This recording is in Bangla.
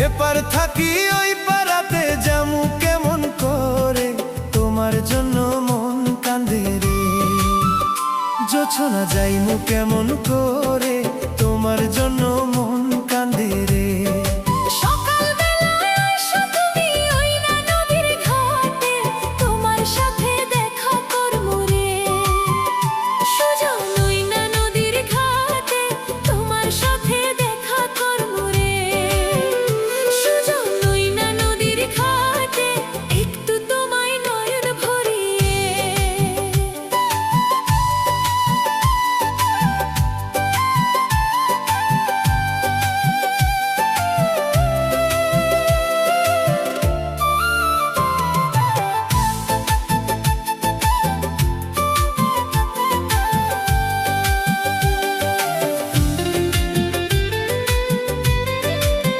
এপার থাকি ওই পারাতে যামু কেমন করে, তোমার জন্য মন কান্দে রে। জোছনা যাইমু কেমন করে, তোমার জন্য